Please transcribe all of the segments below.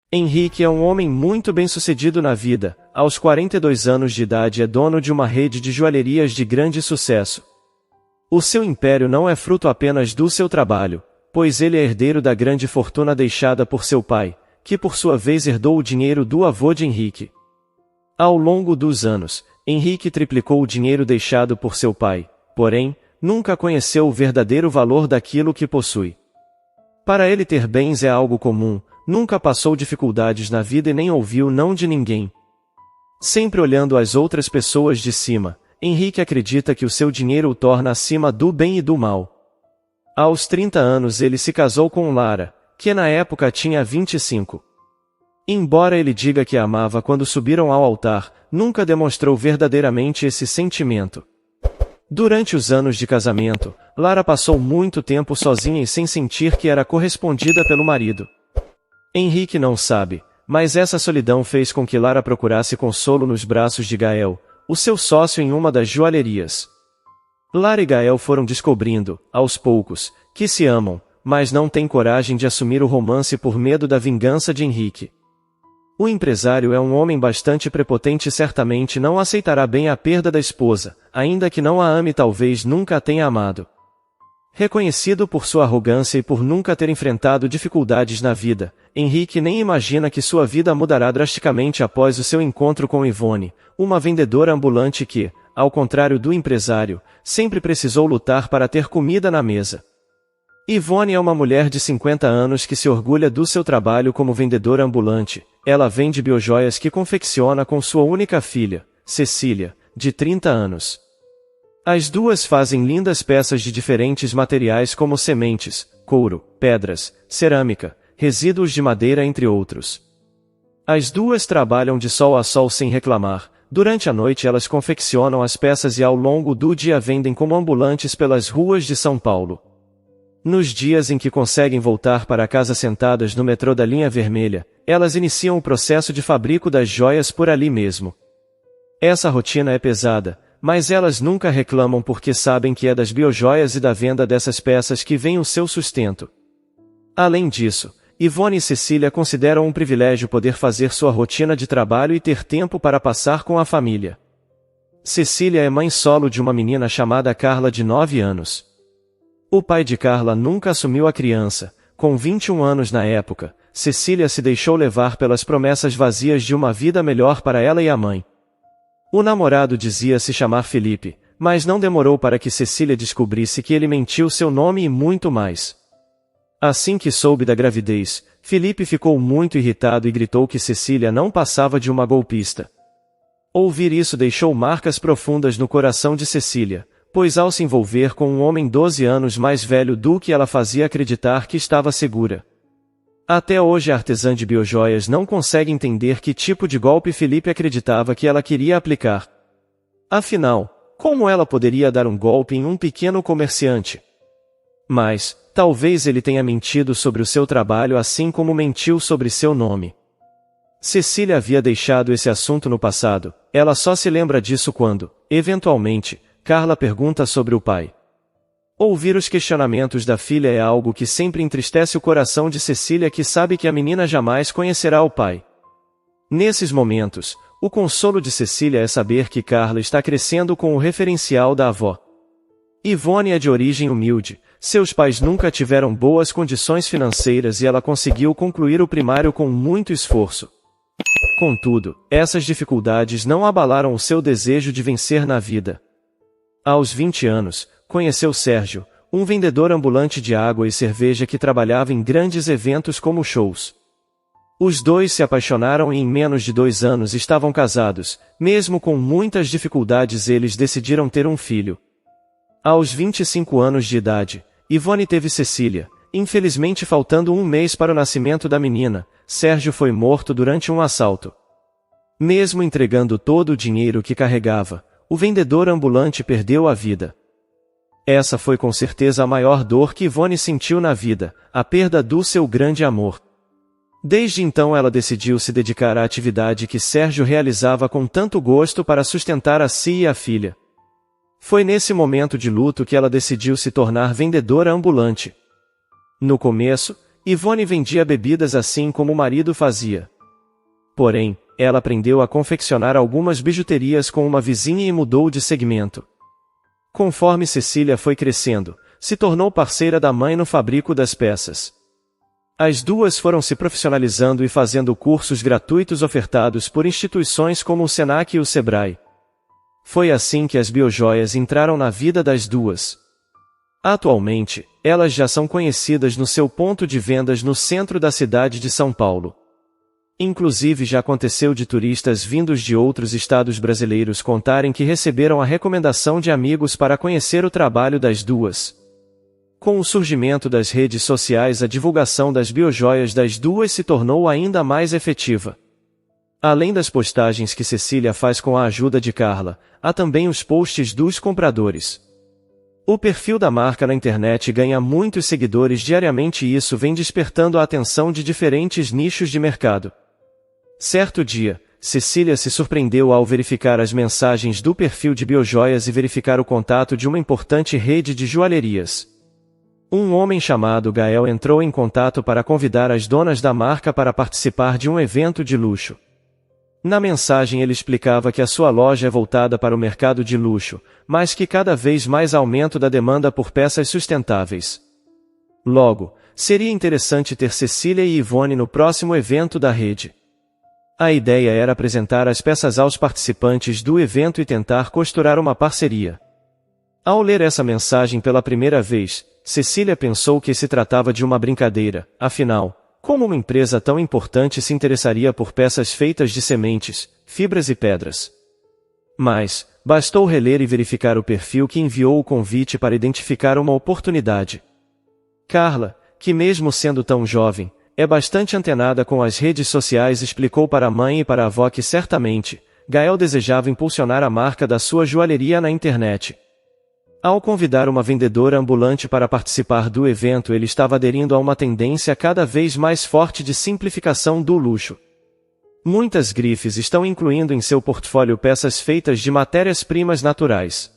Henrique é um homem muito bem-sucedido na vida. Aos 42 anos de idade é dono de uma rede de joalherias de grande sucesso. O seu império não é fruto apenas do seu trabalho, pois ele é herdeiro da grande fortuna deixada por seu pai, que por sua vez herdou o dinheiro do avô de Henrique. Ao longo dos anos, Henrique triplicou o dinheiro deixado por seu pai, porém, nunca conheceu o verdadeiro valor daquilo que possui. Para ele ter bens é algo comum, nunca passou dificuldades na vida e nem ouviu não de ninguém. Sempre olhando as outras pessoas de cima, Henrique acredita que o seu dinheiro o torna acima do bem e do mal. Aos 30 anos ele se casou com Lara, que na época tinha 25. Embora ele diga que a amava quando subiram ao altar, nunca demonstrou verdadeiramente esse sentimento. Durante os anos de casamento, Lara passou muito tempo sozinha e sem sentir que era correspondida pelo marido. Henrique não sabe, mas essa solidão fez com que Lara procurasse consolo nos braços de Gael, o seu sócio em uma das joalherias. Lara e Gael foram descobrindo, aos poucos, que se amam, mas não têm coragem de assumir o romance por medo da vingança de Henrique. O empresário é um homem bastante prepotente e certamente não aceitará bem a perda da esposa, ainda que não a ame e talvez nunca a tenha amado. Reconhecido por sua arrogância e por nunca ter enfrentado dificuldades na vida, Henrique nem imagina que sua vida mudará drasticamente após o seu encontro com Yvonne, uma vendedora ambulante que, ao contrário do empresário, sempre precisou lutar para ter comida na mesa. Yvonne é uma mulher de 50 anos que se orgulha do seu trabalho como vendedora ambulante. Ela vende biojoias que confecciona com sua única filha, Cecília, de 30 anos. As duas fazem lindas peças de diferentes materiais como sementes, couro, pedras, cerâmica, resíduos de madeira entre outros. As duas trabalham de sol a sol sem reclamar. Durante a noite elas confeccionam as peças e ao longo do dia vendem como ambulantes pelas ruas de São Paulo. Nos dias em que conseguem voltar para casa sentadas no metrô da linha vermelha, elas iniciam o processo de fabrico das joias por ali mesmo. Essa rotina é pesada, mas elas nunca reclamam porque sabem que é das biojoias e da venda dessas peças que vem o seu sustento. Além disso, Yvonne e Cecília consideram um privilégio poder fazer sua rotina de trabalho e ter tempo para passar com a família. Cecília é mãe solo de uma menina chamada Carla de 9 anos. O pai de Carla nunca assumiu a criança. Com 21 anos na época, Cecília se deixou levar pelas promessas vazias de uma vida melhor para ela e a mãe. O namorado dizia se chamar Felipe, mas não demorou para que Cecília descobrisse que ele mentiu seu nome e muito mais. Assim que soube da gravidez, Felipe ficou muito irritado e gritou que Cecília não passava de uma golpista. Ouvir isso deixou marcas profundas no coração de Cecília, pois ao se envolver com um homem 12 anos mais velho do que ela fazia acreditar que estava segura. Até hoje a artesã de biojoias não consegue entender que tipo de golpe Felipe acreditava que ela queria aplicar. Afinal, como ela poderia dar um golpe em um pequeno comerciante? Mas, talvez ele tenha mentido sobre o seu trabalho assim como mentiu sobre seu nome. Cecília havia deixado esse assunto no passado, ela só se lembra disso quando, eventualmente, Carla pergunta sobre o pai. Ouvir os questionamentos da filha é algo que sempre entristece o coração de Cecília, que sabe que a menina jamais conhecerá o pai. Nesses momentos, o consolo de Cecília é saber que Carla está crescendo com o referencial da avó. Yvonne é de origem humilde, seus pais nunca tiveram boas condições financeiras e ela conseguiu concluir o primário com muito esforço. Contudo, essas dificuldades não abalaram o seu desejo de vencer na vida. Aos 20 anos, conheceu Sérgio, um vendedor ambulante de água e cerveja que trabalhava em grandes eventos como shows. Os dois se apaixonaram e em menos de 2 anos estavam casados. Mesmo com muitas dificuldades eles decidiram ter um filho. Aos 25 anos de idade, Yvonne teve Cecília. Infelizmente, faltando um mês para o nascimento da menina, Sérgio foi morto durante um assalto. Mesmo entregando todo o dinheiro que carregava, o vendedor ambulante perdeu a vida. Essa foi com certeza a maior dor que Yvonne sentiu na vida, a perda do seu grande amor. Desde então ela decidiu se dedicar à atividade que Sérgio realizava com tanto gosto para sustentar a si e a filha. Foi nesse momento de luto que ela decidiu se tornar vendedora ambulante. No começo, Yvonne vendia bebidas assim como o marido fazia. Porém, ela aprendeu a confeccionar algumas bijuterias com uma vizinha e mudou de segmento. Conforme Cecília foi crescendo, se tornou parceira da mãe no fabrico das peças. As duas foram se profissionalizando e fazendo cursos gratuitos ofertados por instituições como o Senac e o Sebrae. Foi assim que as biojoias entraram na vida das duas. Atualmente, elas já são conhecidas no seu ponto de vendas no centro da cidade de São Paulo. Inclusive já aconteceu de turistas vindos de outros estados brasileiros contarem que receberam a recomendação de amigos para conhecer o trabalho das duas. Com o surgimento das redes sociais, a divulgação das biojoias das duas se tornou ainda mais efetiva. Além das postagens que Cecília faz com a ajuda de Carla, há também os posts dos compradores. O perfil da marca na internet ganha muitos seguidores diariamente e isso vem despertando a atenção de diferentes nichos de mercado. Certo dia, Cecília se surpreendeu ao verificar as mensagens do perfil de biojoias e verificar o contato de uma importante rede de joalherias. Um homem chamado Gael entrou em contato para convidar as donas da marca para participar de um evento de luxo. Na mensagem ele explicava que a sua loja é voltada para o mercado de luxo, mas que cada vez mais há aumento da demanda por peças sustentáveis. Logo, seria interessante ter Cecília e Yvonne no próximo evento da rede. A ideia era apresentar as peças aos participantes do evento e tentar costurar uma parceria. Ao ler essa mensagem pela primeira vez, Cecília pensou que se tratava de uma brincadeira, afinal, como uma empresa tão importante se interessaria por peças feitas de sementes, fibras e pedras? Mas, bastou reler e verificar o perfil que enviou o convite para identificar uma oportunidade. Carla, que mesmo sendo tão jovem, é bastante antenada com as redes sociais, explicou para a mãe e para a avó que certamente, Gael desejava impulsionar a marca da sua joalheria na internet. Ao convidar uma vendedora ambulante para participar do evento, ele estava aderindo a uma tendência cada vez mais forte de simplificação do luxo. Muitas grifes estão incluindo em seu portfólio peças feitas de matérias-primas naturais.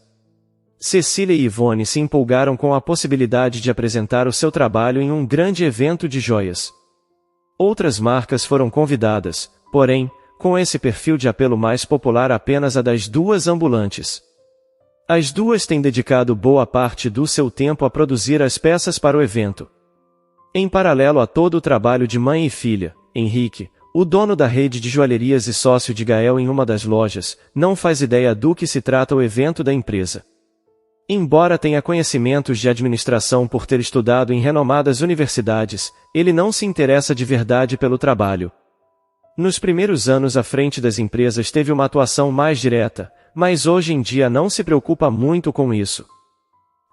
Cecília e Yvonne se empolgaram com a possibilidade de apresentar o seu trabalho em um grande evento de joias. Outras marcas foram convidadas, porém, com esse perfil de apelo mais popular apenas a das duas ambulantes. As duas têm dedicado boa parte do seu tempo a produzir as peças para o evento. Em paralelo a todo o trabalho de mãe e filha, Henrique, o dono da rede de joalherias e sócio de Gael em uma das lojas, não faz ideia do que se trata o evento da empresa. Embora tenha conhecimentos de administração por ter estudado em renomadas universidades, ele não se interessa de verdade pelo trabalho. Nos primeiros anos à frente das empresas teve uma atuação mais direta, mas hoje em dia não se preocupa muito com isso.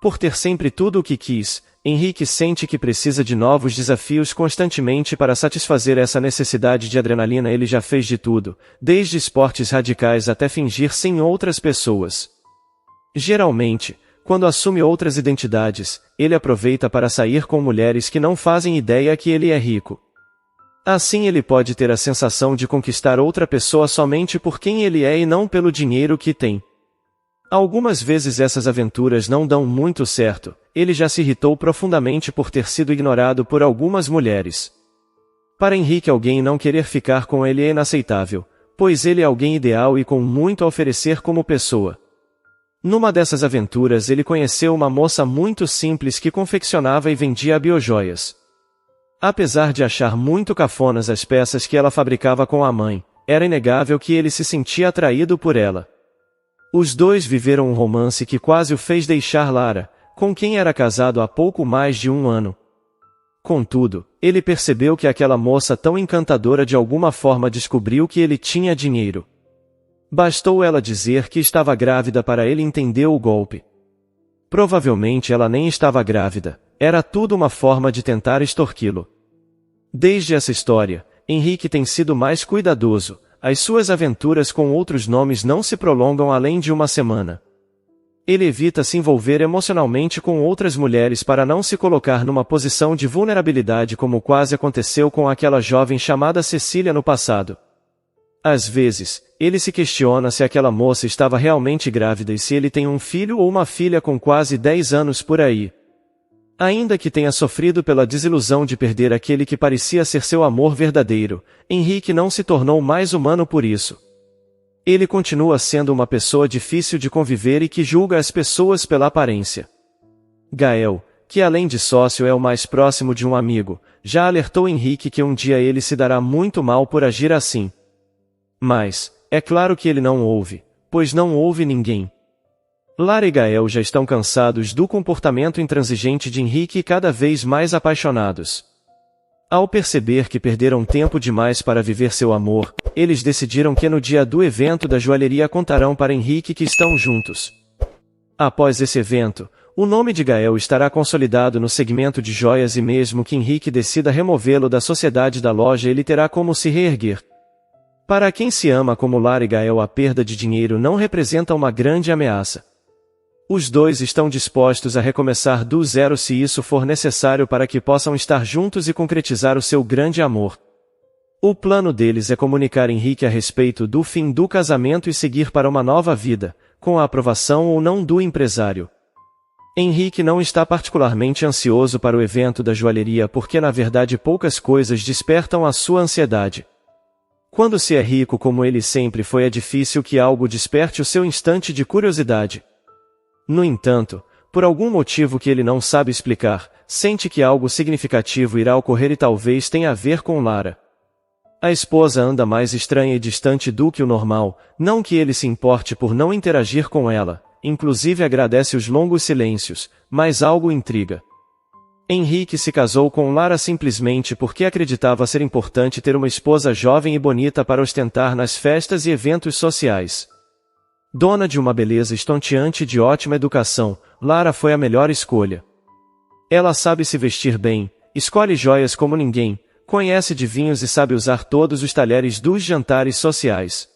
Por ter sempre tudo o que quis, Henrique sente que precisa de novos desafios constantemente para satisfazer essa necessidade de adrenalina. Ele já fez de tudo, desde esportes radicais até fingir-se em outras pessoas. Geralmente, quando assume outras identidades, ele aproveita para sair com mulheres que não fazem ideia que ele é rico. Assim ele pode ter a sensação de conquistar outra pessoa somente por quem ele é e não pelo dinheiro que tem. Algumas vezes essas aventuras não dão muito certo, ele já se irritou profundamente por ter sido ignorado por algumas mulheres. Para Henrique, alguém não querer ficar com ele é inaceitável, pois ele é alguém ideal e com muito a oferecer como pessoa. Numa dessas aventuras ele conheceu uma moça muito simples que confeccionava e vendia biojoias. Apesar de achar muito cafonas as peças que ela fabricava com a mãe, era inegável que ele se sentia atraído por ela. Os dois viveram um romance que quase o fez deixar Lara, com quem era casado há pouco mais de um ano. Contudo, ele percebeu que aquela moça tão encantadora de alguma forma descobriu que ele tinha dinheiro. Bastou ela dizer que estava grávida para ele entender o golpe. Provavelmente ela nem estava grávida, era tudo uma forma de tentar extorquí-lo. Desde essa história, Henrique tem sido mais cuidadoso, as suas aventuras com outros nomes não se prolongam além de uma semana. Ele evita se envolver emocionalmente com outras mulheres para não se colocar numa posição de vulnerabilidade como quase aconteceu com aquela jovem chamada Cecília no passado. Às vezes, ele se questiona se aquela moça estava realmente grávida e se ele tem um filho ou uma filha com quase 10 anos por aí. Ainda que tenha sofrido pela desilusão de perder aquele que parecia ser seu amor verdadeiro, Henrique não se tornou mais humano por isso. Ele continua sendo uma pessoa difícil de conviver e que julga as pessoas pela aparência. Gael, que além de sócio é o mais próximo de um amigo, já alertou Henrique que um dia ele se dará muito mal por agir assim. Mas, é claro que ele não ouve, pois não ouve ninguém. Lara e Gael já estão cansados do comportamento intransigente de Henrique e cada vez mais apaixonados. Ao perceber que perderam tempo demais para viver seu amor, eles decidiram que no dia do evento da joalheria contarão para Henrique que estão juntos. Após esse evento, o nome de Gael estará consolidado no segmento de joias e mesmo que Henrique decida removê-lo da sociedade da loja, ele terá como se reerguer. Para quem se ama como Lara e Gael, a perda de dinheiro não representa uma grande ameaça. Os dois estão dispostos a recomeçar do zero se isso for necessário para que possam estar juntos e concretizar o seu grande amor. O plano deles é comunicar Henrique a respeito do fim do casamento e seguir para uma nova vida, com a aprovação ou não do empresário. Henrique não está particularmente ansioso para o evento da joalheria porque na verdade poucas coisas despertam a sua ansiedade. Quando se é rico como ele sempre foi, é difícil que algo desperte o seu instante de curiosidade. No entanto, por algum motivo que ele não sabe explicar, sente que algo significativo irá ocorrer e talvez tenha a ver com Lara. A esposa anda mais estranha e distante do que o normal, não que ele se importe por não interagir com ela, inclusive agradece os longos silêncios, mas algo intriga. Henrique se casou com Lara simplesmente porque acreditava ser importante ter uma esposa jovem e bonita para ostentar nas festas e eventos sociais. Dona de uma beleza estonteante e de ótima educação, Lara foi a melhor escolha. Ela sabe se vestir bem, escolhe joias como ninguém, conhece de vinhos e sabe usar todos os talheres dos jantares sociais.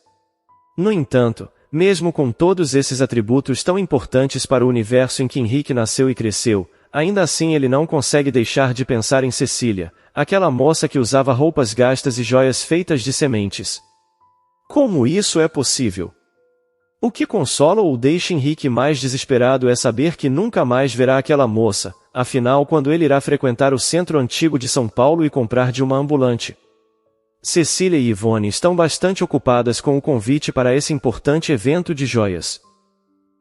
No entanto, mesmo com todos esses atributos tão importantes para o universo em que Henrique nasceu e cresceu, ainda assim ele não consegue deixar de pensar em Cecília, aquela moça que usava roupas gastas e joias feitas de sementes. Como isso é possível? O que consola ou deixa Henrique mais desesperado é saber que nunca mais verá aquela moça, afinal quando ele irá frequentar o centro antigo de São Paulo e comprar de uma ambulante. Cecília e Ivone estão bastante ocupadas com o convite para esse importante evento de joias.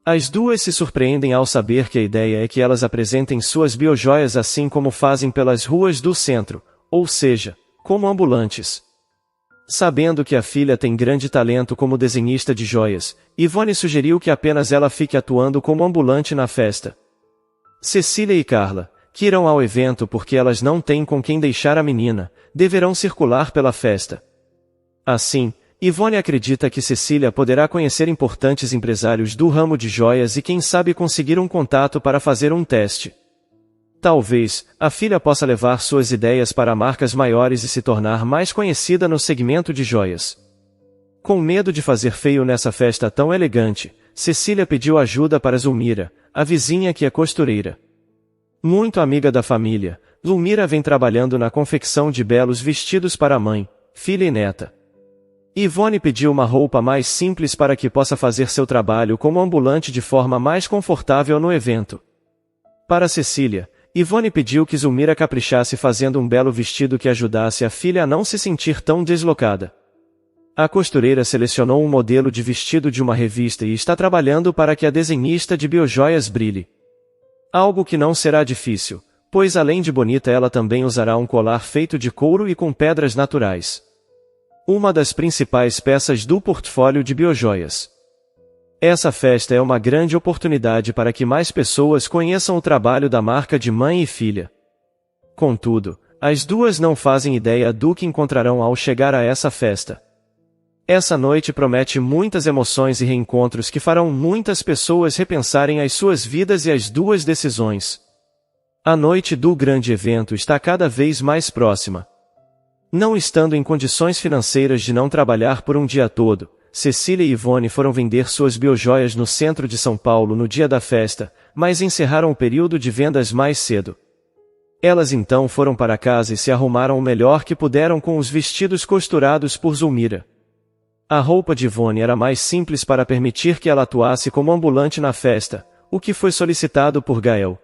As duas se surpreendem ao saber que a ideia é que elas apresentem suas biojoias assim como fazem pelas ruas do centro, ou seja, como ambulantes. Sabendo que a filha tem grande talento como desenhista de joias, Ivone sugeriu que apenas ela fique atuando como ambulante na festa. Cecília e Carla, que irão ao evento porque elas não têm com quem deixar a menina, deverão circular pela festa. Assim, Ivone acredita que Cecília poderá conhecer importantes empresários do ramo de joias e quem sabe conseguir um contato para fazer um teste. Talvez, a filha possa levar suas ideias para marcas maiores e se tornar mais conhecida no segmento de joias. Com medo de fazer feio nessa festa tão elegante, Cecília pediu ajuda para Zulmira, a vizinha que é costureira. Muito amiga da família, Zulmira vem trabalhando na confecção de belos vestidos para a mãe, filha e neta. Ivone pediu uma roupa mais simples para que possa fazer seu trabalho como ambulante de forma mais confortável no evento. Para Cecília, Ivone pediu que Zulmira caprichasse fazendo um belo vestido que ajudasse a filha a não se sentir tão deslocada. A costureira selecionou um modelo de vestido de uma revista e está trabalhando para que a desenhista de biojoias brilhe. Algo que não será difícil, pois além de bonita ela também usará um colar feito de couro e com pedras naturais. Uma das principais peças do portfólio de biojoias. Essa festa é uma grande oportunidade para que mais pessoas conheçam o trabalho da marca de mãe e filha. Contudo, as duas não fazem ideia do que encontrarão ao chegar a essa festa. Essa noite promete muitas emoções e reencontros que farão muitas pessoas repensarem as suas vidas e as duas decisões. A noite do grande evento está cada vez mais próxima. Não estando em condições financeiras de não trabalhar por um dia todo, Cecília e Ivone foram vender suas biojoias no centro de São Paulo no dia da festa, mas encerraram o período de vendas mais cedo. Elas então foram para casa e se arrumaram o melhor que puderam com os vestidos costurados por Zulmira. A roupa de Ivone era mais simples para permitir que ela atuasse como ambulante na festa, o que foi solicitado por Gael.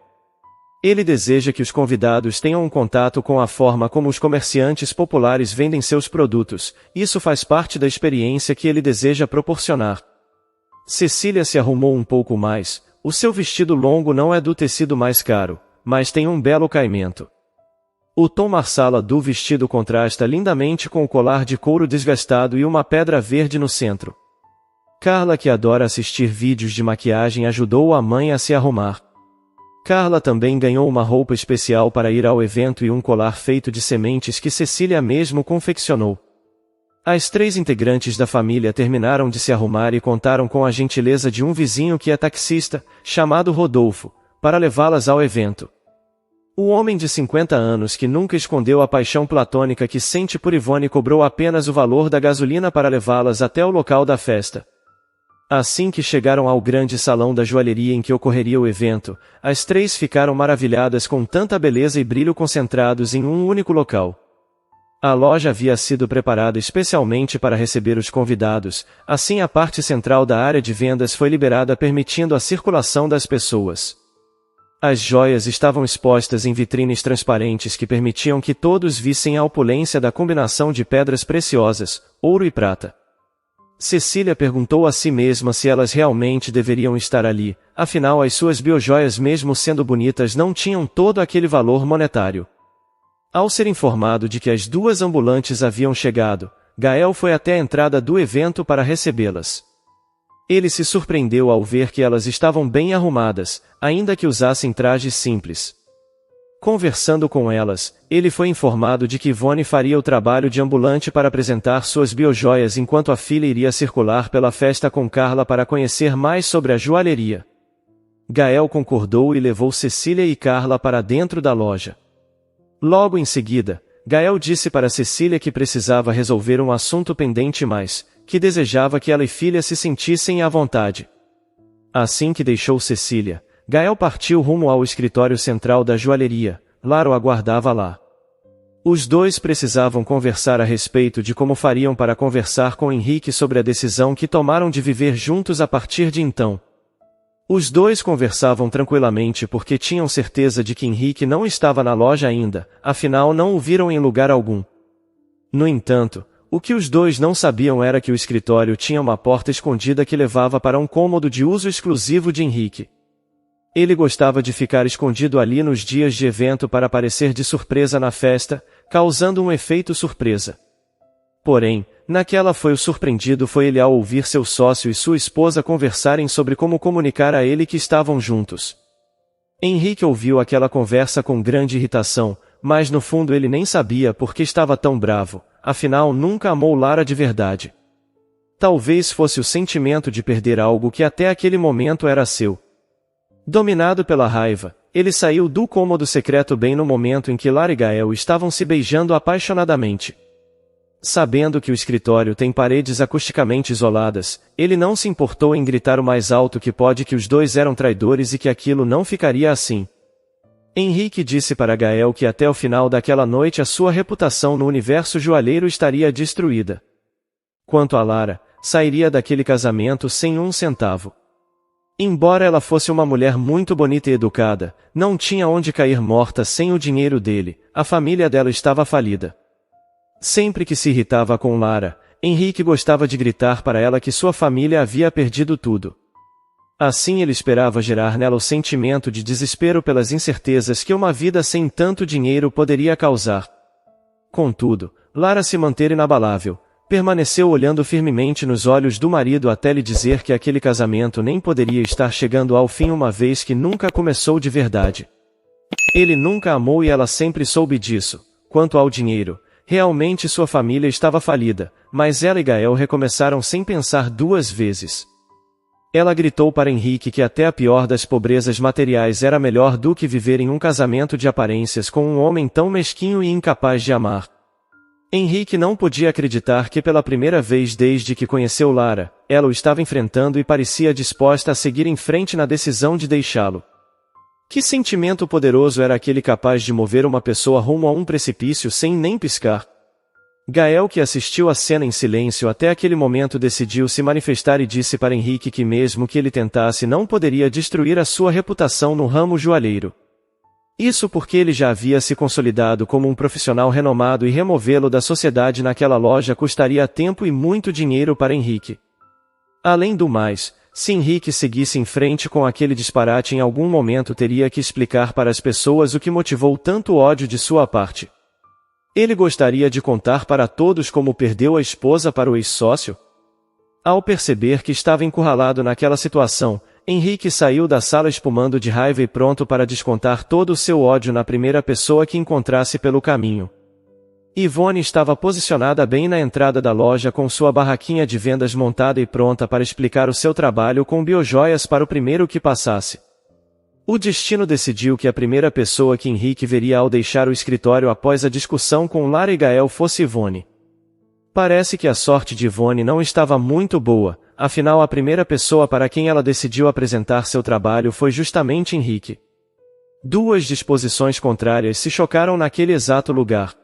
Ele deseja que os convidados tenham um contato com a forma como os comerciantes populares vendem seus produtos. Isso faz parte da experiência que ele deseja proporcionar. Cecília se arrumou um pouco mais. O seu vestido longo não é do tecido mais caro, mas tem um belo caimento. O tom marsala do vestido contrasta lindamente com o colar de couro desgastado e uma pedra verde no centro. Carla, que adora assistir vídeos de maquiagem, ajudou a mãe a se arrumar. Carla também ganhou uma roupa especial para ir ao evento e um colar feito de sementes que Cecília mesmo confeccionou. As 3 integrantes da família terminaram de se arrumar e contaram com a gentileza de um vizinho que é taxista, chamado Rodolfo, para levá-las ao evento. O homem de 50 anos que nunca escondeu a paixão platônica que sente por Yvonne cobrou apenas o valor da gasolina para levá-las até o local da festa. Assim que chegaram ao grande salão da joalheria em que ocorreria o evento, as 3 ficaram maravilhadas com tanta beleza e brilho concentrados em um único local. A loja havia sido preparada especialmente para receber os convidados, assim a parte central da área de vendas foi liberada permitindo a circulação das pessoas. As joias estavam expostas em vitrines transparentes que permitiam que todos vissem a opulência da combinação de pedras preciosas, ouro e prata. Cecília perguntou a si mesma se elas realmente deveriam estar ali, afinal as suas biojoias, mesmo sendo bonitas, não tinham todo aquele valor monetário. Ao ser informado de que as 2 ambulantes haviam chegado, Gael foi até a entrada do evento para recebê-las. Ele se surpreendeu ao ver que elas estavam bem arrumadas, ainda que usassem trajes simples. Conversando com elas, ele foi informado de que Yvonne faria o trabalho de ambulante para apresentar suas biojoias enquanto a filha iria circular pela festa com Carla para conhecer mais sobre a joalheria. Gael concordou e levou Cecília e Carla para dentro da loja. Logo em seguida, Gael disse para Cecília que precisava resolver um assunto pendente, mas que desejava que ela e filha se sentissem à vontade. Assim que deixou Cecília, Gael partiu rumo ao escritório central da joalheria. Lara o aguardava lá. Os 2 precisavam conversar a respeito de como fariam para conversar com Henrique sobre a decisão que tomaram de viver juntos a partir de então. Os 2 conversavam tranquilamente porque tinham certeza de que Henrique não estava na loja ainda, afinal não o viram em lugar algum. No entanto, o que os 2 não sabiam era que o escritório tinha uma porta escondida que levava para um cômodo de uso exclusivo de Henrique. Ele gostava de ficar escondido ali nos dias de evento para aparecer de surpresa na festa, causando um efeito surpresa. Porém, naquela foi ele ao ouvir seu sócio e sua esposa conversarem sobre como comunicar a ele que estavam juntos. Henrique ouviu aquela conversa com grande irritação, mas no fundo ele nem sabia por que estava tão bravo, afinal nunca amou Lara de verdade. Talvez fosse o sentimento de perder algo que até aquele momento era seu. Dominado pela raiva, ele saiu do cômodo secreto bem no momento em que Lara e Gael estavam se beijando apaixonadamente. Sabendo que o escritório tem paredes acusticamente isoladas, ele não se importou em gritar o mais alto que pode que os 2 eram traidores e que aquilo não ficaria assim. Henrique disse para Gael que até o final daquela noite a sua reputação no universo joalheiro estaria destruída. Quanto a Lara, sairia daquele casamento sem um centavo. Embora ela fosse uma mulher muito bonita e educada, não tinha onde cair morta sem o dinheiro dele, a família dela estava falida. Sempre que se irritava com Lara, Henrique gostava de gritar para ela que sua família havia perdido tudo. Assim ele esperava gerar nela o sentimento de desespero pelas incertezas que uma vida sem tanto dinheiro poderia causar. Contudo, Lara se manteve inabalável. Permaneceu olhando firmemente nos olhos do marido até lhe dizer que aquele casamento nem poderia estar chegando ao fim uma vez que nunca começou de verdade. Ele nunca amou e ela sempre soube disso. Quanto ao dinheiro, realmente sua família estava falida, mas ela e Gael recomeçaram sem pensar 2 vezes. Ela gritou para Henrique que até a pior das pobrezas materiais era melhor do que viver em um casamento de aparências com um homem tão mesquinho e incapaz de amar. Henrique não podia acreditar que pela primeira vez desde que conheceu Lara, ela o estava enfrentando e parecia disposta a seguir em frente na decisão de deixá-lo. Que sentimento poderoso era aquele capaz de mover uma pessoa rumo a um precipício sem nem piscar? Gael, que assistiu à cena em silêncio até aquele momento, decidiu se manifestar e disse para Henrique que mesmo que ele tentasse não poderia destruir a sua reputação no ramo joalheiro. Isso porque ele já havia se consolidado como um profissional renomado e removê-lo da sociedade naquela loja custaria tempo e muito dinheiro para Henrique. Além do mais, se Henrique seguisse em frente com aquele disparate em algum momento teria que explicar para as pessoas o que motivou tanto ódio de sua parte. Ele gostaria de contar para todos como perdeu a esposa para o ex-sócio? Ao perceber que estava encurralado naquela situação, Henrique saiu da sala espumando de raiva e pronto para descontar todo o seu ódio na primeira pessoa que encontrasse pelo caminho. Yvonne estava posicionada bem na entrada da loja com sua barraquinha de vendas montada e pronta para explicar o seu trabalho com biojoias para o primeiro que passasse. O destino decidiu que a primeira pessoa que Henrique veria ao deixar o escritório após a discussão com Lara e Gael fosse Yvonne. Parece que a sorte de Yvonne não estava muito boa, afinal a primeira pessoa para quem ela decidiu apresentar seu trabalho foi justamente Henrique. Duas disposições contrárias se chocaram naquele exato lugar.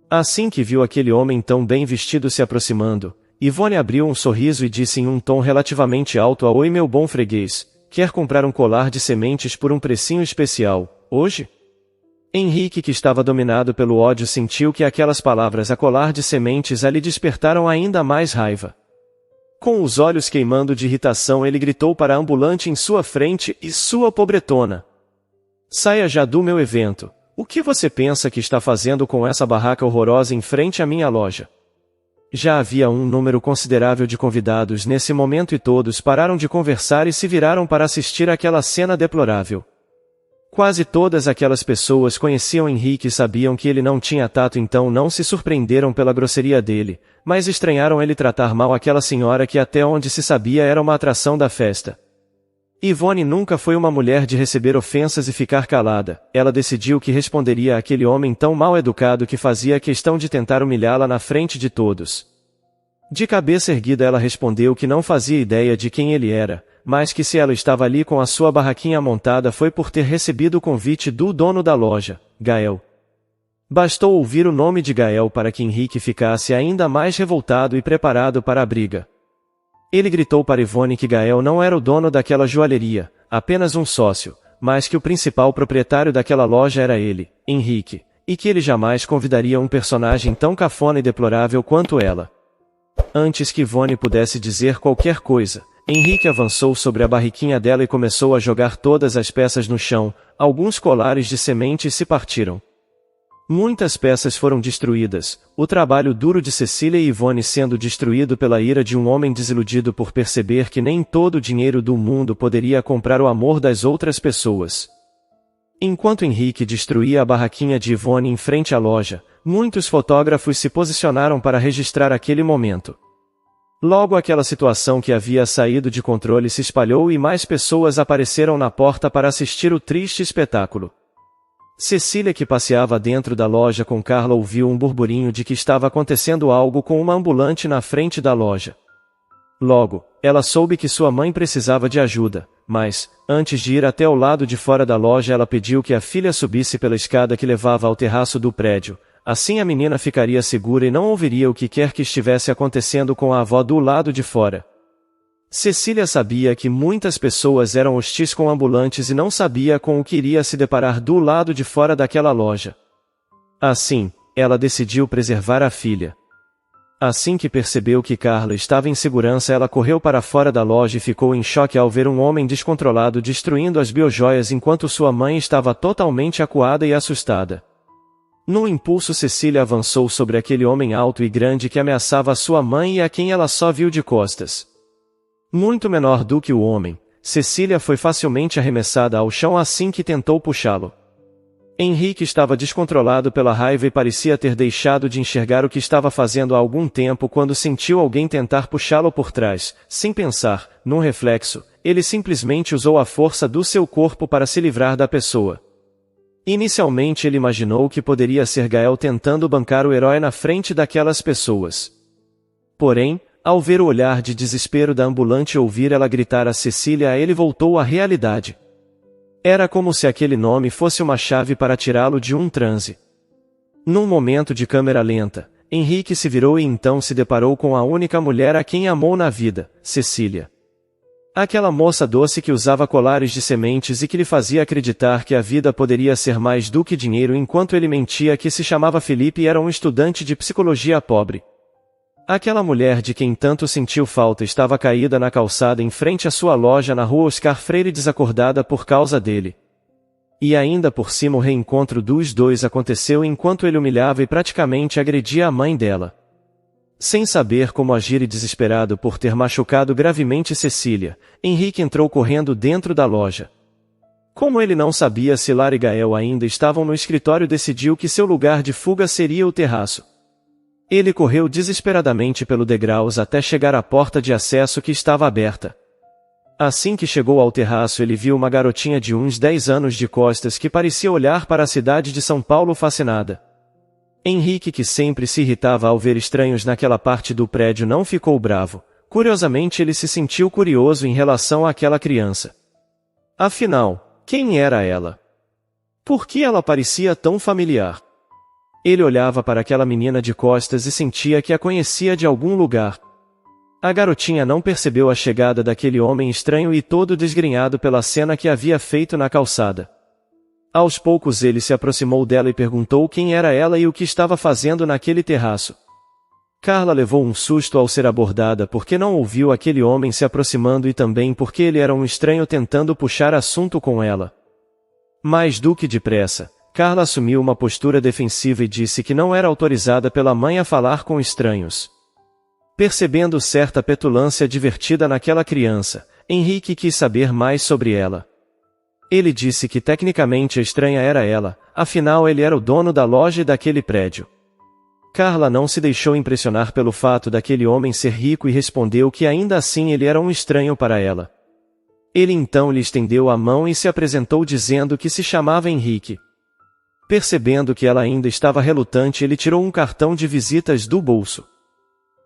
Assim que viu aquele homem tão bem vestido se aproximando, Yvonne abriu um sorriso e disse em um tom relativamente alto a "Oi meu bom freguês, quer comprar um colar de sementes por um precinho especial, hoje?" Henrique, que estava dominado pelo ódio, sentiu que aquelas palavras "a colar de sementes" lhe despertaram ainda mais raiva. Com os olhos queimando de irritação ele gritou para a ambulante em sua frente: "E sua pobretona! Saia já do meu evento! O que você pensa que está fazendo com essa barraca horrorosa em frente à minha loja?" Já havia um número considerável de convidados nesse momento e todos pararam de conversar e se viraram para assistir àquela cena deplorável. Quase todas aquelas pessoas conheciam Henrique e sabiam que ele não tinha tato, então não se surpreenderam pela grosseria dele, mas estranharam ele tratar mal aquela senhora que até onde se sabia era uma atração da festa. Yvonne nunca foi uma mulher de receber ofensas e ficar calada. Ela decidiu que responderia àquele homem tão mal educado que fazia questão de tentar humilhá-la na frente de todos. De cabeça erguida ela respondeu que não fazia ideia de quem ele era, mas que se ela estava ali com a sua barraquinha montada foi por ter recebido o convite do dono da loja, Gael. Bastou ouvir o nome de Gael para que Henrique ficasse ainda mais revoltado e preparado para a briga. Ele gritou para Yvonne que Gael não era o dono daquela joalheria, apenas um sócio, mas que o principal proprietário daquela loja era ele, Henrique, e que ele jamais convidaria um personagem tão cafona e deplorável quanto ela. Antes que Yvonne pudesse dizer qualquer coisa, Henrique avançou sobre a barriquinha dela e começou a jogar todas as peças no chão. Alguns colares de sementes se partiram. Muitas peças foram destruídas, o trabalho duro de Cecília e Yvonne sendo destruído pela ira de um homem desiludido por perceber que nem todo o dinheiro do mundo poderia comprar o amor das outras pessoas. Enquanto Henrique destruía a barraquinha de Yvonne em frente à loja, muitos fotógrafos se posicionaram para registrar aquele momento. Logo aquela situação que havia saído de controle se espalhou e mais pessoas apareceram na porta para assistir o triste espetáculo. Cecília, que passeava dentro da loja com Carla, ouviu um burburinho de que estava acontecendo algo com uma ambulante na frente da loja. Logo, ela soube que sua mãe precisava de ajuda, mas, antes de ir até o lado de fora da loja, ela pediu que a filha subisse pela escada que levava ao terraço do prédio. Assim a menina ficaria segura e não ouviria o que quer que estivesse acontecendo com a avó do lado de fora. Cecília sabia que muitas pessoas eram hostis com ambulantes e não sabia com o que iria se deparar do lado de fora daquela loja. Assim, ela decidiu preservar a filha. Assim que percebeu que Carla estava em segurança, ela correu para fora da loja e ficou em choque ao ver um homem descontrolado destruindo as biojoias enquanto sua mãe estava totalmente acuada e assustada. Num impulso, Cecília avançou sobre aquele homem alto e grande que ameaçava a sua mãe e a quem ela só viu de costas. Muito menor do que o homem, Cecília foi facilmente arremessada ao chão assim que tentou puxá-lo. Henrique estava descontrolado pela raiva e parecia ter deixado de enxergar o que estava fazendo há algum tempo quando sentiu alguém tentar puxá-lo por trás. Sem pensar, num reflexo, ele simplesmente usou a força do seu corpo para se livrar da pessoa. Inicialmente ele imaginou que poderia ser Gael tentando bancar o herói na frente daquelas pessoas. Porém, ao ver o olhar de desespero da ambulante e ouvir ela gritar a Cecília, ele voltou à realidade. Era como se aquele nome fosse uma chave para tirá-lo de um transe. Num momento de câmera lenta, Henrique se virou e então se deparou com a única mulher a quem amou na vida, Cecília. Aquela moça doce que usava colares de sementes e que lhe fazia acreditar que a vida poderia ser mais do que dinheiro enquanto ele mentia que se chamava Felipe e era um estudante de psicologia pobre. Aquela mulher de quem tanto sentiu falta estava caída na calçada em frente à sua loja na rua Oscar Freire desacordada por causa dele. E ainda por cima o reencontro dos dois aconteceu enquanto ele humilhava e praticamente agredia a mãe dela. Sem saber como agir e desesperado por ter machucado gravemente Cecília, Henrique entrou correndo dentro da loja. Como ele não sabia se Lara e Gael ainda estavam no escritório, decidiu que seu lugar de fuga seria o terraço. Ele correu desesperadamente pelo degraus até chegar à porta de acesso que estava aberta. Assim que chegou ao terraço, ele viu uma garotinha de uns 10 anos de costas que parecia olhar para a cidade de São Paulo fascinada. Henrique, que sempre se irritava ao ver estranhos naquela parte do prédio, não ficou bravo. Curiosamente, ele se sentiu curioso em relação àquela criança. Afinal, quem era ela? Por que ela parecia tão familiar? Ele olhava para aquela menina de costas e sentia que a conhecia de algum lugar. A garotinha não percebeu a chegada daquele homem estranho e todo desgrenhado pela cena que havia feito na calçada. Aos poucos ele se aproximou dela e perguntou quem era ela e o que estava fazendo naquele terraço. Carla levou um susto ao ser abordada porque não ouviu aquele homem se aproximando e também porque ele era um estranho tentando puxar assunto com ela. Mais do que depressa, Carla assumiu uma postura defensiva e disse que não era autorizada pela mãe a falar com estranhos. Percebendo certa petulância divertida naquela criança, Henrique quis saber mais sobre ela. Ele disse que tecnicamente a estranha era ela, afinal ele era o dono da loja e daquele prédio. Carla não se deixou impressionar pelo fato daquele homem ser rico e respondeu que ainda assim ele era um estranho para ela. Ele então lhe estendeu a mão e se apresentou dizendo que se chamava Henrique. Percebendo que ela ainda estava relutante, ele tirou um cartão de visitas do bolso.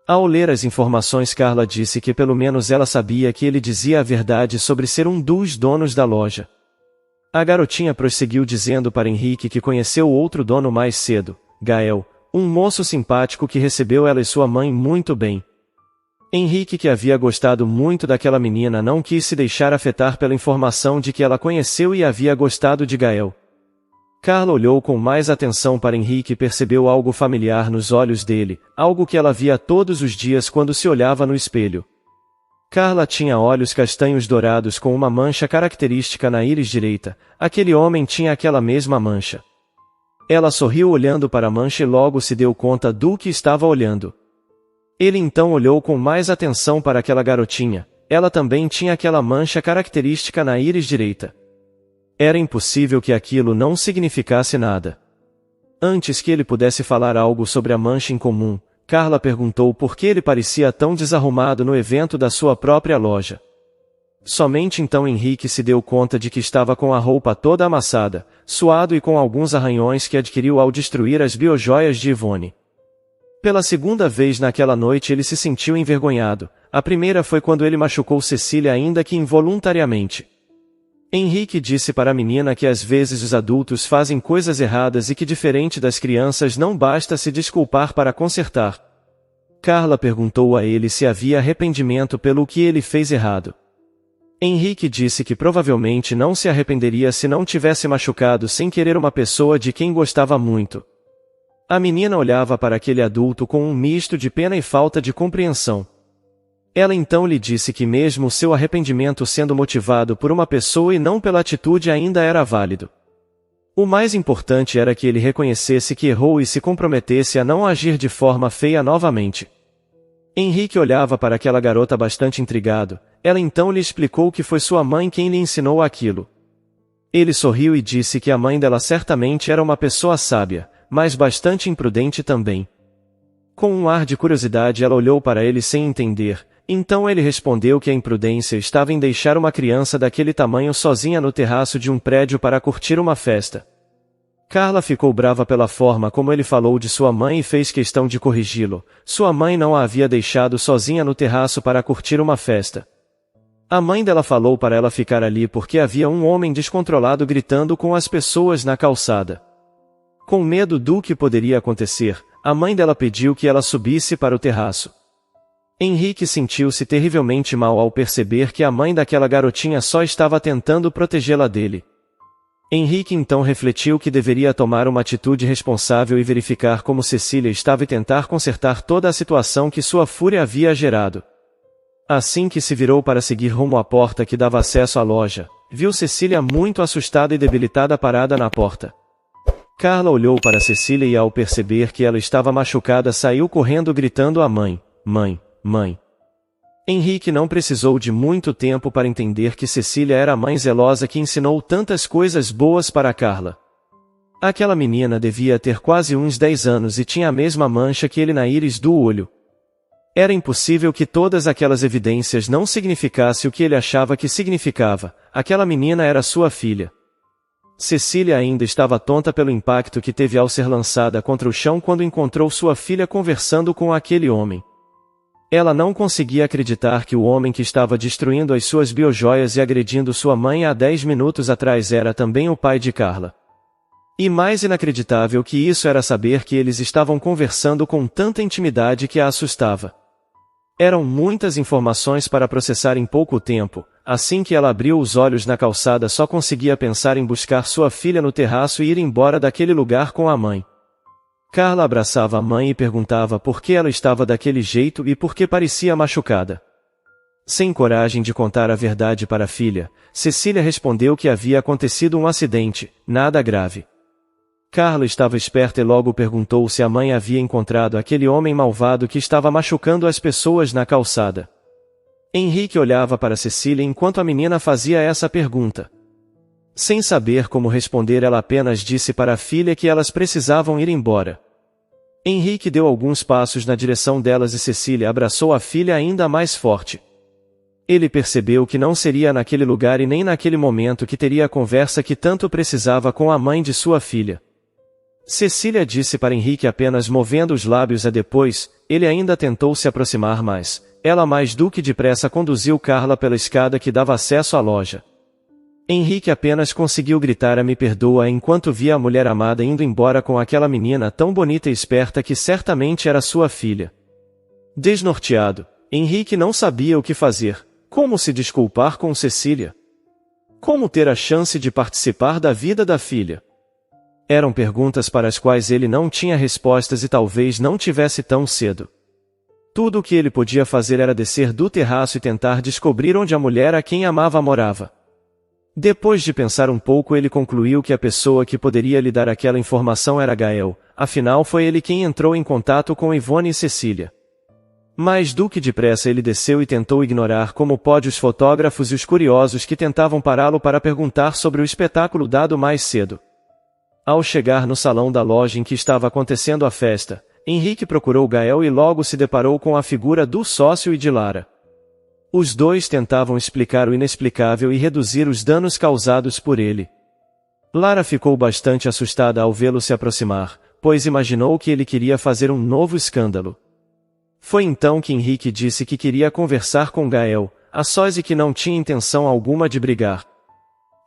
Ao ler as informações, Carla disse que pelo menos ela sabia que ele dizia a verdade sobre ser um dos donos da loja. A garotinha prosseguiu dizendo para Henrique que conheceu outro dono mais cedo, Gael, um moço simpático que recebeu ela e sua mãe muito bem. Henrique, que havia gostado muito daquela menina, não quis se deixar afetar pela informação de que ela conheceu e havia gostado de Gael. Carla olhou com mais atenção para Henrique e percebeu algo familiar nos olhos dele, algo que ela via todos os dias quando se olhava no espelho. Carla tinha olhos castanhos dourados com uma mancha característica na íris direita. Aquele homem tinha aquela mesma mancha. Ela sorriu olhando para a mancha e logo se deu conta do que estava olhando. Ele então olhou com mais atenção para aquela garotinha. Ela também tinha aquela mancha característica na íris direita. Era impossível que aquilo não significasse nada. Antes que ele pudesse falar algo sobre a mancha em comum, Carla perguntou por que ele parecia tão desarrumado no evento da sua própria loja. Somente então Henrique se deu conta de que estava com a roupa toda amassada, suado e com alguns arranhões que adquiriu ao destruir as biojoias de Yvonne. Pela segunda vez naquela noite ele se sentiu envergonhado. A primeira foi quando ele machucou Cecília, ainda que involuntariamente. Henrique disse para a menina que às vezes os adultos fazem coisas erradas e que, diferente das crianças, não basta se desculpar para consertar. Carla perguntou a ele se havia arrependimento pelo que ele fez errado. Henrique disse que provavelmente não se arrependeria se não tivesse machucado sem querer uma pessoa de quem gostava muito. A menina olhava para aquele adulto com um misto de pena e falta de compreensão. Ela então lhe disse que mesmo seu arrependimento sendo motivado por uma pessoa e não pela atitude ainda era válido. O mais importante era que ele reconhecesse que errou e se comprometesse a não agir de forma feia novamente. Henrique olhava para aquela garota bastante intrigado. Ela então lhe explicou que foi sua mãe quem lhe ensinou aquilo. Ele sorriu e disse que a mãe dela certamente era uma pessoa sábia, mas bastante imprudente também. Com um ar de curiosidade ela olhou para ele sem entender. Então ele respondeu que a imprudência estava em deixar uma criança daquele tamanho sozinha no terraço de um prédio para curtir uma festa. Carla ficou brava pela forma como ele falou de sua mãe e fez questão de corrigi-lo. Sua mãe não a havia deixado sozinha no terraço para curtir uma festa. A mãe dela falou para ela ficar ali porque havia um homem descontrolado gritando com as pessoas na calçada. Com medo do que poderia acontecer, a mãe dela pediu que ela subisse para o terraço. Henrique sentiu-se terrivelmente mal ao perceber que a mãe daquela garotinha só estava tentando protegê-la dele. Henrique então refletiu que deveria tomar uma atitude responsável e verificar como Cecília estava e tentar consertar toda a situação que sua fúria havia gerado. Assim que se virou para seguir rumo à porta que dava acesso à loja, viu Cecília muito assustada e debilitada parada na porta. Carla olhou para Cecília e ao perceber que ela estava machucada saiu correndo gritando à mãe: "Mãe, mãe!" Henrique não precisou de muito tempo para entender que Cecília era a mãe zelosa que ensinou tantas coisas boas para Carla. Aquela menina devia ter quase uns 10 anos e tinha a mesma mancha que ele na íris do olho. Era impossível que todas aquelas evidências não significassem o que ele achava que significava. Aquela menina era sua filha. Cecília ainda estava tonta pelo impacto que teve ao ser lançada contra o chão quando encontrou sua filha conversando com aquele homem. Ela não conseguia acreditar que o homem que estava destruindo as suas biojoias e agredindo sua mãe há 10 minutos atrás era também o pai de Carla. E mais inacreditável que isso era saber que eles estavam conversando com tanta intimidade que a assustava. Eram muitas informações para processar em pouco tempo. Assim que ela abriu os olhos na calçada só conseguia pensar em buscar sua filha no terraço e ir embora daquele lugar com a mãe. Carla abraçava a mãe e perguntava por que ela estava daquele jeito e por que parecia machucada. Sem coragem de contar a verdade para a filha, Cecília respondeu que havia acontecido um acidente, nada grave. Carla estava esperta e logo perguntou se a mãe havia encontrado aquele homem malvado que estava machucando as pessoas na calçada. Henrique olhava para Cecília enquanto a menina fazia essa pergunta. Sem saber como responder, ela apenas disse para a filha que elas precisavam ir embora. Henrique deu alguns passos na direção delas e Cecília abraçou a filha ainda mais forte. Ele percebeu que não seria naquele lugar e nem naquele momento que teria a conversa que tanto precisava com a mãe de sua filha. Cecília disse para Henrique apenas movendo os lábios. Depois, ele ainda tentou se aproximar mais. Ela mais do que depressa conduziu Carla pela escada que dava acesso à loja. Henrique apenas conseguiu gritar "me perdoa" enquanto via a mulher amada indo embora com aquela menina tão bonita e esperta que certamente era sua filha. Desnorteado, Henrique não sabia o que fazer. Como se desculpar com Cecília? Como ter a chance de participar da vida da filha? Eram perguntas para as quais ele não tinha respostas e talvez não tivesse tão cedo. Tudo o que ele podia fazer era descer do terraço e tentar descobrir onde a mulher a quem amava morava. Depois de pensar um pouco, ele concluiu que a pessoa que poderia lhe dar aquela informação era Gael, afinal foi ele quem entrou em contato com Yvonne e Cecília. Mais do que depressa ele desceu e tentou ignorar como pode os fotógrafos e os curiosos que tentavam pará-lo para perguntar sobre o espetáculo dado mais cedo. Ao chegar no salão da loja em que estava acontecendo a festa, Henrique procurou Gael e logo se deparou com a figura do sócio e de Lara. Os dois tentavam explicar o inexplicável e reduzir os danos causados por ele. Lara ficou bastante assustada ao vê-lo se aproximar, pois imaginou que ele queria fazer um novo escândalo. Foi então que Henrique disse que queria conversar com Gael, a sós, e que não tinha intenção alguma de brigar.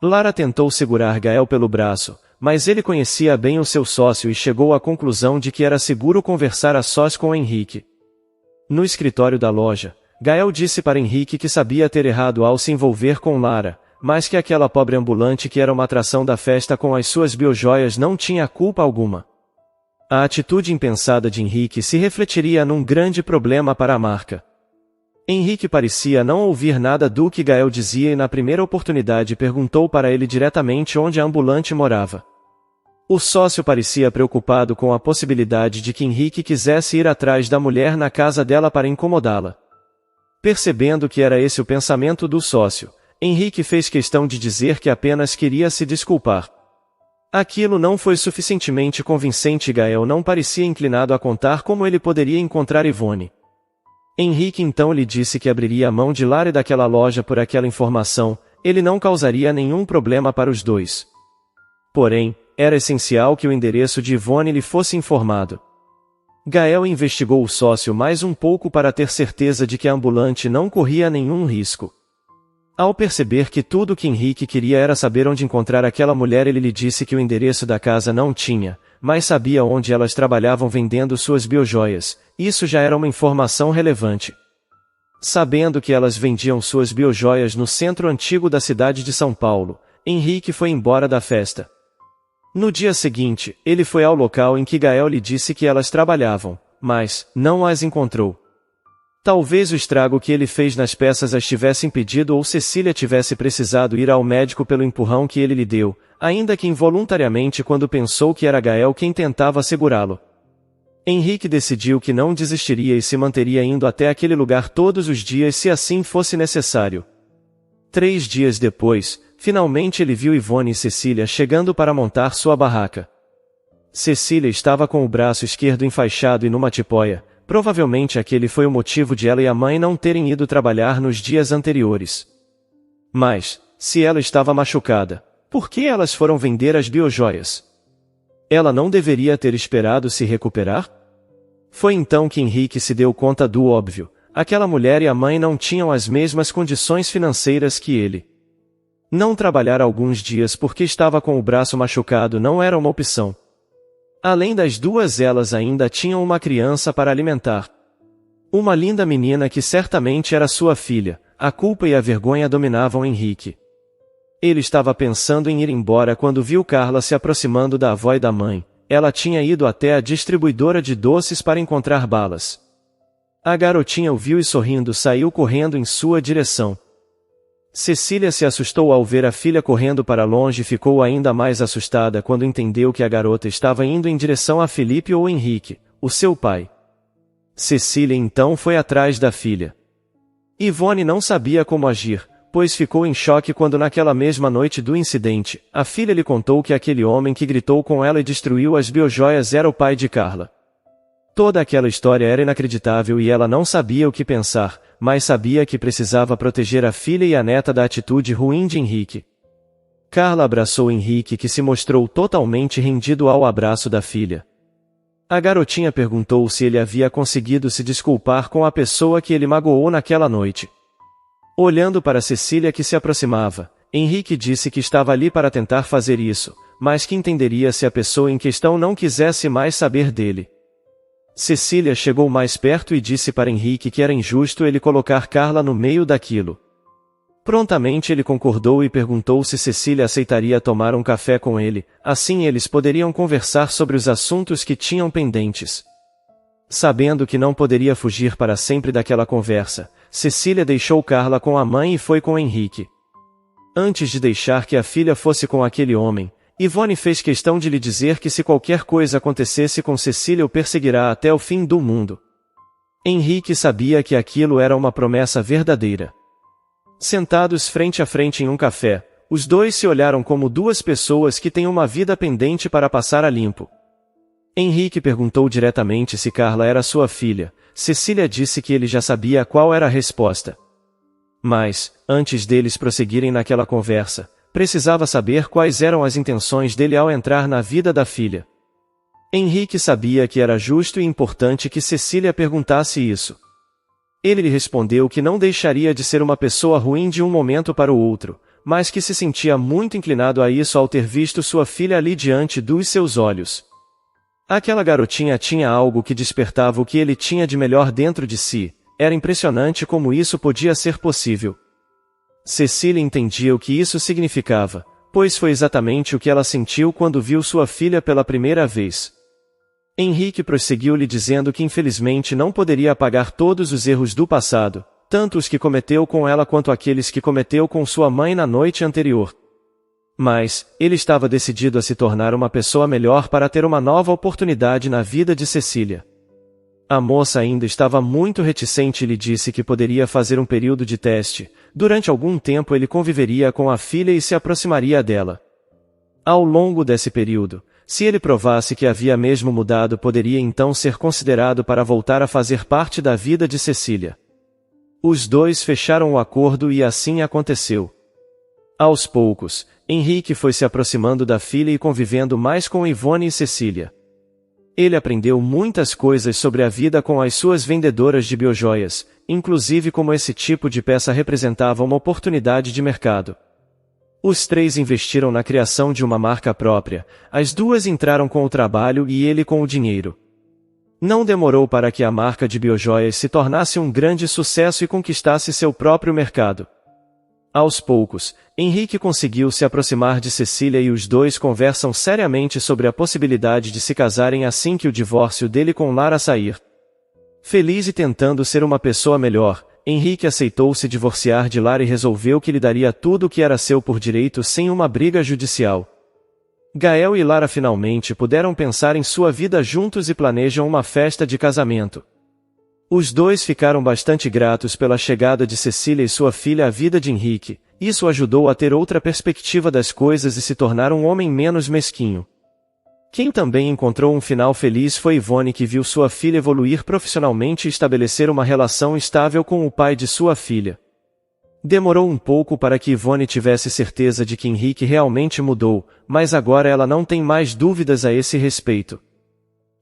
Lara tentou segurar Gael pelo braço, mas ele conhecia bem o seu sócio e chegou à conclusão de que era seguro conversar a sós com Henrique. No escritório da loja, Gael disse para Henrique que sabia ter errado ao se envolver com Lara, mas que aquela pobre ambulante que era uma atração da festa com as suas biojoias não tinha culpa alguma. A atitude impensada de Henrique se refletiria num grande problema para a marca. Henrique parecia não ouvir nada do que Gael dizia e na primeira oportunidade perguntou para ele diretamente onde a ambulante morava. O sócio parecia preocupado com a possibilidade de que Henrique quisesse ir atrás da mulher na casa dela para incomodá-la. Percebendo que era esse o pensamento do sócio, Henrique fez questão de dizer que apenas queria se desculpar. Aquilo não foi suficientemente convincente e Gael não parecia inclinado a contar como ele poderia encontrar Yvonne. Henrique então lhe disse que abriria a mão de Lara e daquela loja por aquela informação, ele não causaria nenhum problema para os dois. Porém, era essencial que o endereço de Yvonne lhe fosse informado. Gael investigou o sócio mais um pouco para ter certeza de que a ambulante não corria nenhum risco. Ao perceber que tudo o que Henrique queria era saber onde encontrar aquela mulher, ele lhe disse que o endereço da casa não tinha, mas sabia onde elas trabalhavam vendendo suas biojoias. Isso já era uma informação relevante. Sabendo que elas vendiam suas biojoias no centro antigo da cidade de São Paulo, Henrique foi embora da festa. No dia seguinte, ele foi ao local em que Gael lhe disse que elas trabalhavam, mas não as encontrou. Talvez o estrago que ele fez nas peças as tivesse impedido ou Cecília tivesse precisado ir ao médico pelo empurrão que ele lhe deu, ainda que involuntariamente quando pensou que era Gael quem tentava segurá-lo. Henrique decidiu que não desistiria e se manteria indo até aquele lugar todos os dias se assim fosse necessário. 3 dias depois, finalmente ele viu Ivone e Cecília chegando para montar sua barraca. Cecília estava com o braço esquerdo enfaixado e numa tipóia, provavelmente aquele foi o motivo de ela e a mãe não terem ido trabalhar nos dias anteriores. Mas, se ela estava machucada, por que elas foram vender as biojoias? Ela não deveria ter esperado se recuperar? Foi então que Henrique se deu conta do óbvio: aquela mulher e a mãe não tinham as mesmas condições financeiras que ele. Não trabalhar alguns dias porque estava com o braço machucado não era uma opção. Além das duas, elas ainda tinham uma criança para alimentar. Uma linda menina que certamente era sua filha. A culpa e a vergonha dominavam Henrique. Ele estava pensando em ir embora quando viu Carla se aproximando da avó e da mãe. Ela tinha ido até a distribuidora de doces para encontrar balas. A garotinha o viu e sorrindo saiu correndo em sua direção. Cecília se assustou ao ver a filha correndo para longe e ficou ainda mais assustada quando entendeu que a garota estava indo em direção a Felipe ou Henrique, o seu pai. Cecília então foi atrás da filha. Ivone não sabia como agir, pois ficou em choque quando naquela mesma noite do incidente, a filha lhe contou que aquele homem que gritou com ela e destruiu as biojoias era o pai de Carla. Toda aquela história era inacreditável e ela não sabia o que pensar, mas sabia que precisava proteger a filha e a neta da atitude ruim de Henrique. Carla abraçou Henrique, que se mostrou totalmente rendido ao abraço da filha. A garotinha perguntou se ele havia conseguido se desculpar com a pessoa que ele magoou naquela noite. Olhando para Cecília que se aproximava, Henrique disse que estava ali para tentar fazer isso, mas que entenderia se a pessoa em questão não quisesse mais saber dele. Cecília chegou mais perto e disse para Henrique que era injusto ele colocar Carla no meio daquilo. Prontamente ele concordou e perguntou se Cecília aceitaria tomar um café com ele, assim eles poderiam conversar sobre os assuntos que tinham pendentes. Sabendo que não poderia fugir para sempre daquela conversa, Cecília deixou Carla com a mãe e foi com Henrique. Antes de deixar que a filha fosse com aquele homem, Ivone fez questão de lhe dizer que se qualquer coisa acontecesse com Cecília o perseguirá até o fim do mundo. Henrique sabia que aquilo era uma promessa verdadeira. Sentados frente a frente em um café, os dois se olharam como duas pessoas que têm uma vida pendente para passar a limpo. Henrique perguntou diretamente se Carla era sua filha. Cecília disse que ele já sabia qual era a resposta. Mas, antes deles prosseguirem naquela conversa, precisava saber quais eram as intenções dele ao entrar na vida da filha. Henrique sabia que era justo e importante que Cecília perguntasse isso. Ele lhe respondeu que não deixaria de ser uma pessoa ruim de um momento para o outro, mas que se sentia muito inclinado a isso ao ter visto sua filha ali diante dos seus olhos. Aquela garotinha tinha algo que despertava o que ele tinha de melhor dentro de si. Era impressionante como isso podia ser possível. Cecília entendia o que isso significava, pois foi exatamente o que ela sentiu quando viu sua filha pela primeira vez. Henrique prosseguiu-lhe dizendo que infelizmente não poderia apagar todos os erros do passado, tanto os que cometeu com ela quanto aqueles que cometeu com sua mãe na noite anterior. Mas, ele estava decidido a se tornar uma pessoa melhor para ter uma nova oportunidade na vida de Cecília. A moça ainda estava muito reticente e lhe disse que poderia fazer um período de teste. Durante algum tempo ele conviveria com a filha e se aproximaria dela. Ao longo desse período, se ele provasse que havia mesmo mudado, poderia então ser considerado para voltar a fazer parte da vida de Cecília. Os dois fecharam o acordo e assim aconteceu. Aos poucos, Henrique foi se aproximando da filha e convivendo mais com Ivone e Cecília. Ele aprendeu muitas coisas sobre a vida com as suas vendedoras de biojoias, inclusive como esse tipo de peça representava uma oportunidade de mercado. Os três investiram na criação de uma marca própria, as duas entraram com o trabalho e ele com o dinheiro. Não demorou para que a marca de biojoias se tornasse um grande sucesso e conquistasse seu próprio mercado. Aos poucos, Henrique conseguiu se aproximar de Cecília e os dois conversam seriamente sobre a possibilidade de se casarem assim que o divórcio dele com Lara sair. Feliz e tentando ser uma pessoa melhor, Henrique aceitou se divorciar de Lara e resolveu que lhe daria tudo o que era seu por direito sem uma briga judicial. Gael e Lara finalmente puderam pensar em sua vida juntos e planejam uma festa de casamento. Os dois ficaram bastante gratos pela chegada de Cecília e sua filha à vida de Henrique. Isso ajudou a ter outra perspectiva das coisas e se tornar um homem menos mesquinho. Quem também encontrou um final feliz foi Ivone, que viu sua filha evoluir profissionalmente e estabelecer uma relação estável com o pai de sua filha. Demorou um pouco para que Ivone tivesse certeza de que Henrique realmente mudou, mas agora ela não tem mais dúvidas a esse respeito.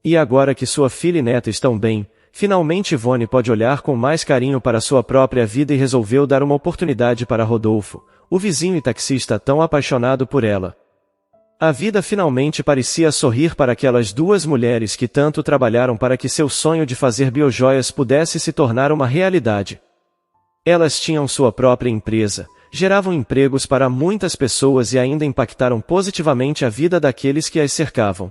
E agora que sua filha e neta estão bem, finalmente Ivone pode olhar com mais carinho para sua própria vida e resolveu dar uma oportunidade para Rodolfo, o vizinho e taxista tão apaixonado por ela. A vida finalmente parecia sorrir para aquelas duas mulheres que tanto trabalharam para que seu sonho de fazer biojoias pudesse se tornar uma realidade. Elas tinham sua própria empresa, geravam empregos para muitas pessoas e ainda impactaram positivamente a vida daqueles que as cercavam.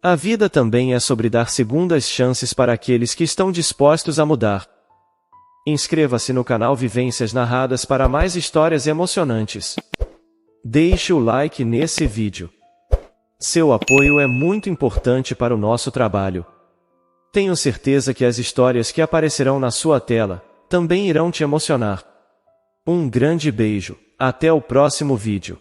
A vida também é sobre dar segundas chances para aqueles que estão dispostos a mudar. Inscreva-se no canal Vivências Narradas para mais histórias emocionantes. Deixe o like nesse vídeo. Seu apoio é muito importante para o nosso trabalho. Tenho certeza que as histórias que aparecerão na sua tela também irão te emocionar. Um grande beijo, até o próximo vídeo.